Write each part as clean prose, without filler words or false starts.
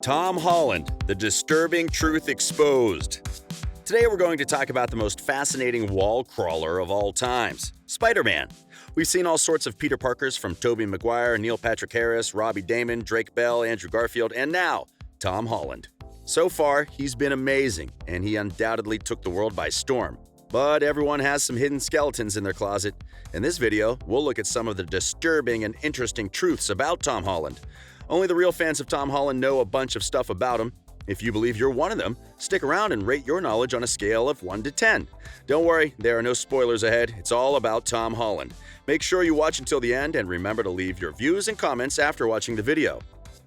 Tom Holland, the disturbing truth exposed. Today we're going to talk about the most fascinating wall crawler of all times, Spider-Man. We've seen all sorts of Peter Parkers from Tobey Maguire, Neil Patrick Harris, Robbie Damon, Drake Bell, Andrew Garfield, and now, Tom Holland. So far, he's been amazing, and he undoubtedly took the world by storm. But everyone has some hidden skeletons in their closet. In this video, we'll look at some of the disturbing and interesting truths about Tom Holland. Only the real fans of Tom Holland know a bunch of stuff about him. If you believe you're one of them, stick around and rate your knowledge on a scale of 1 to 10. Don't worry, there are no spoilers ahead. It's all about Tom Holland. Make sure you watch until the end and remember to leave your views and comments after watching the video.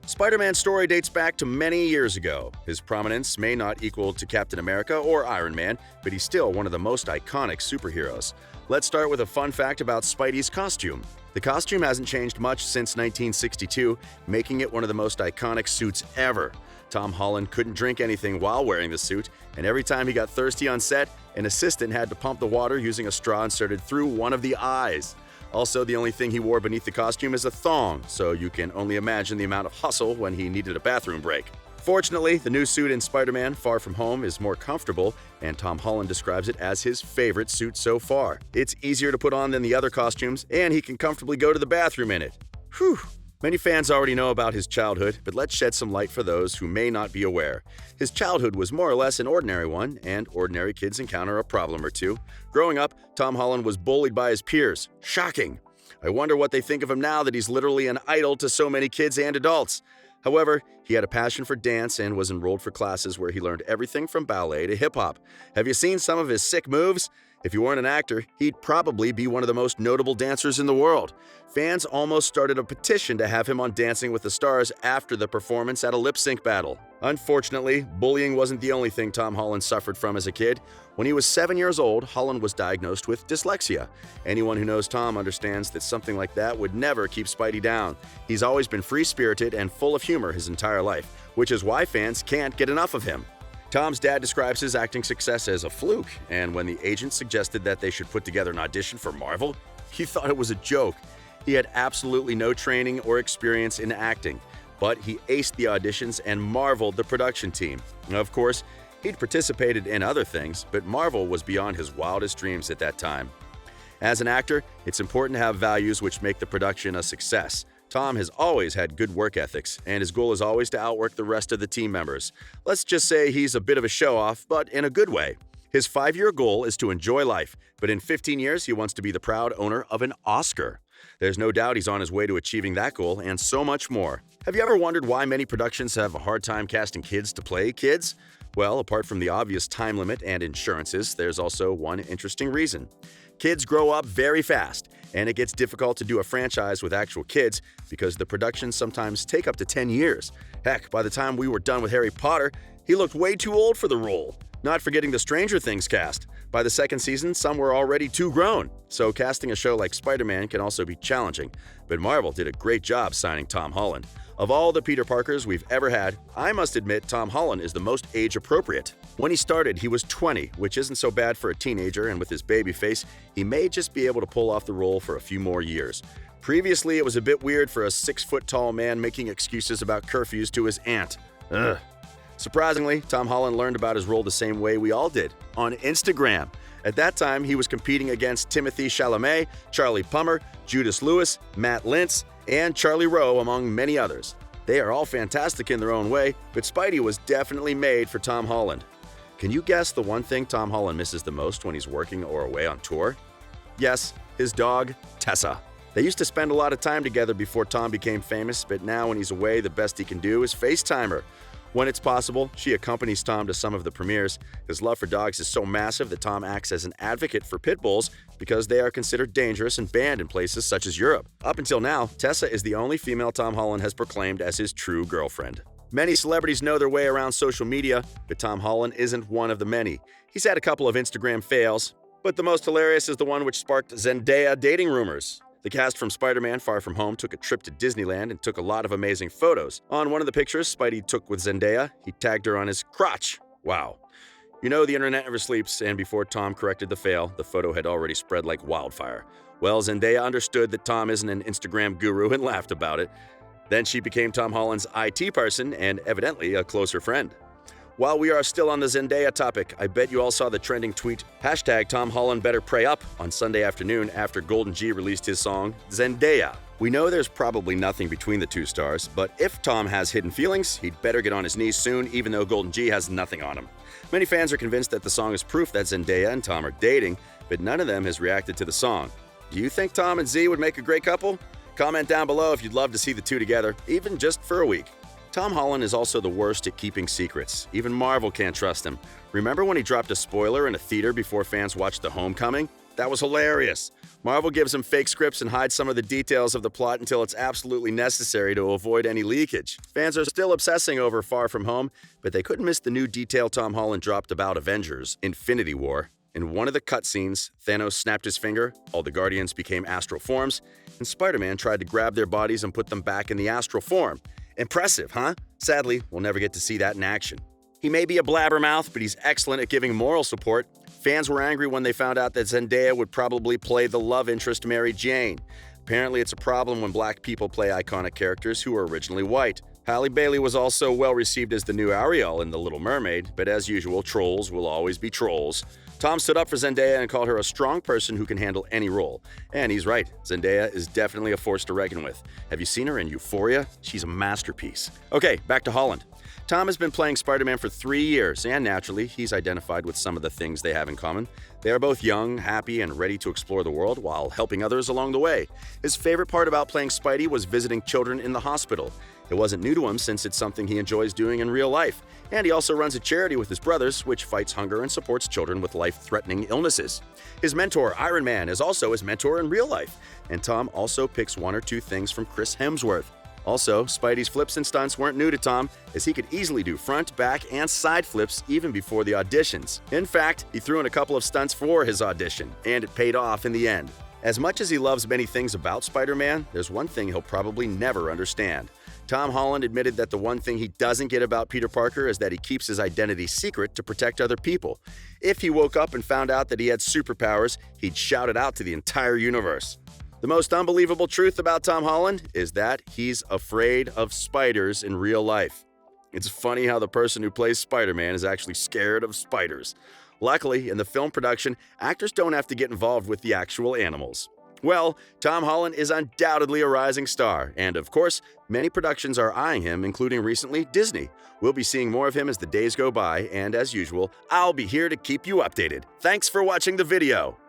Spider-Man's story dates back to many years ago. His prominence may not equal to Captain America or Iron Man, but he's still one of the most iconic superheroes. Let's start with a fun fact about Spidey's costume. The costume hasn't changed much since 1962, making it one of the most iconic suits ever. Tom Holland couldn't drink anything while wearing the suit, and every time he got thirsty on set, an assistant had to pump the water using a straw inserted through one of the eyes. Also, the only thing he wore beneath the costume is a thong, so you can only imagine the amount of hustle when he needed a bathroom break. Fortunately, the new suit in Spider-Man Far From Home is more comfortable, and Tom Holland describes it as his favorite suit so far. It's easier to put on than the other costumes, and he can comfortably go to the bathroom in it. Whew! Many fans already know about his childhood, but let's shed some light for those who may not be aware. His childhood was more or less an ordinary one, and ordinary kids encounter a problem or two. Growing up, Tom Holland was bullied by his peers. Shocking! I wonder what they think of him now that he's literally an idol to so many kids and adults. However, he had a passion for dance and was enrolled for classes where he learned everything from ballet to hip-hop. Have you seen some of his sick moves? If you weren't an actor, he'd probably be one of the most notable dancers in the world. Fans almost started a petition to have him on Dancing with the Stars after the performance at a lip-sync battle. Unfortunately, bullying wasn't the only thing Tom Holland suffered from as a kid. When he was 7 years old, Holland was diagnosed with dyslexia. Anyone who knows Tom understands that something like that would never keep Spidey down. He's always been free-spirited and full of humor his entire life, which is why fans can't get enough of him. Tom's dad describes his acting success as a fluke, and when the agent suggested that they should put together an audition for Marvel, he thought it was a joke. He had absolutely no training or experience in acting, but he aced the auditions and marveled the production team. Of course, he'd participated in other things, but Marvel was beyond his wildest dreams at that time. As an actor, it's important to have values which make the production a success. Tom has always had good work ethics, and his goal is always to outwork the rest of the team members. Let's just say he's a bit of a show-off, but in a good way. His 5-year goal is to enjoy life, but in 15 years he wants to be the proud owner of an Oscar. There's no doubt he's on his way to achieving that goal and so much more. Have you ever wondered why many productions have a hard time casting kids to play kids? Well, apart from the obvious time limit and insurances, there's also one interesting reason. Kids grow up very fast, and it gets difficult to do a franchise with actual kids because the productions sometimes take up to 10 years. Heck, by the time we were done with Harry Potter, he looked way too old for the role. Not forgetting the Stranger Things cast. By the second season, some were already too grown, so casting a show like Spider-Man can also be challenging. But Marvel did a great job signing Tom Holland. Of all the Peter Parkers we've ever had, I must admit Tom Holland is the most age-appropriate. When he started, he was 20, which isn't so bad for a teenager, and with his baby face, he may just be able to pull off the role for a few more years. Previously, it was a bit weird for a 6-foot-tall man making excuses about curfews to his aunt. Ugh. Surprisingly, Tom Holland learned about his role the same way we all did, on Instagram. At that time, he was competing against Timothée Chalamet, Charlie Plummer, Judas Lewis, Matt Lintz, and Charlie Rowe, among many others. They are all fantastic in their own way, but Spidey was definitely made for Tom Holland. Can you guess the one thing Tom Holland misses the most when he's working or away on tour? Yes, his dog, Tessa. They used to spend a lot of time together before Tom became famous, but now when he's away, the best he can do is FaceTime her. When it's possible, she accompanies Tom to some of the premieres. His love for dogs is so massive that Tom acts as an advocate for pit bulls because they are considered dangerous and banned in places such as Europe. Up until now, Tessa is the only female Tom Holland has proclaimed as his true girlfriend. Many celebrities know their way around social media, but Tom Holland isn't one of the many. He's had a couple of Instagram fails, but the most hilarious is the one which sparked Zendaya dating rumors. The cast from Spider-Man Far From Home took a trip to Disneyland and took a lot of amazing photos. On one of the pictures Spidey took with Zendaya, he tagged her on his crotch. Wow. You know the internet never sleeps, and before Tom corrected the fail, the photo had already spread like wildfire. Well, Zendaya understood that Tom isn't an Instagram guru and laughed about it. Then she became Tom Holland's IT person and evidently a closer friend. While we are still on the Zendaya topic, I bet you all saw the trending tweet, #Tom Holland better pray up, on Sunday afternoon after Golden G released his song, Zendaya. We know there's probably nothing between the two stars, but if Tom has hidden feelings, he'd better get on his knees soon, even though Golden G has nothing on him. Many fans are convinced that the song is proof that Zendaya and Tom are dating, but none of them has reacted to the song. Do you think Tom and Z would make a great couple? Comment down below if you'd love to see the two together, even just for a week. Tom Holland is also the worst at keeping secrets. Even Marvel can't trust him. Remember when he dropped a spoiler in a theater before fans watched The Homecoming? That was hilarious. Marvel gives him fake scripts and hides some of the details of the plot until it's absolutely necessary to avoid any leakage. Fans are still obsessing over Far From Home, but they couldn't miss the new detail Tom Holland dropped about Avengers: Infinity War. In one of the cutscenes, Thanos snapped his finger, all the Guardians became astral forms, and Spider-Man tried to grab their bodies and put them back in the astral form. Impressive, huh? Sadly, we'll never get to see that in action. He may be a blabbermouth, but he's excellent at giving moral support. Fans were angry when they found out that Zendaya would probably play the love interest Mary Jane. Apparently, it's a problem when black people play iconic characters who were originally white. Halle Bailey was also well received as the new Ariel in The Little Mermaid, but as usual, trolls will always be trolls. Tom stood up for Zendaya and called her a strong person who can handle any role. And he's right, Zendaya is definitely a force to reckon with. Have you seen her in Euphoria? She's a masterpiece. Okay, back to Holland. Tom has been playing Spider-Man for 3 years, and naturally, he's identified with some of the things they have in common. They are both young, happy, and ready to explore the world while helping others along the way. His favorite part about playing Spidey was visiting children in the hospital. It wasn't new to him since it's something he enjoys doing in real life. And he also runs a charity with his brothers, which fights hunger and supports children with life-threatening illnesses. His mentor, Iron Man, is also his mentor in real life. And Tom also picks 1 or 2 things from Chris Hemsworth. Also, Spidey's flips and stunts weren't new to Tom, as he could easily do front, back, and side flips even before the auditions. In fact, he threw in a couple of stunts for his audition, and it paid off in the end. As much as he loves many things about Spider-Man, there's one thing he'll probably never understand. Tom Holland admitted that the one thing he doesn't get about Peter Parker is that he keeps his identity secret to protect other people. If he woke up and found out that he had superpowers, he'd shout it out to the entire universe. The most unbelievable truth about Tom Holland is that he's afraid of spiders in real life. It's funny how the person who plays Spider-Man is actually scared of spiders. Luckily, in the film production, actors don't have to get involved with the actual animals. Well, Tom Holland is undoubtedly a rising star, and of course, many productions are eyeing him, including recently Disney. We'll be seeing more of him as the days go by, and as usual, I'll be here to keep you updated. Thanks for watching the video.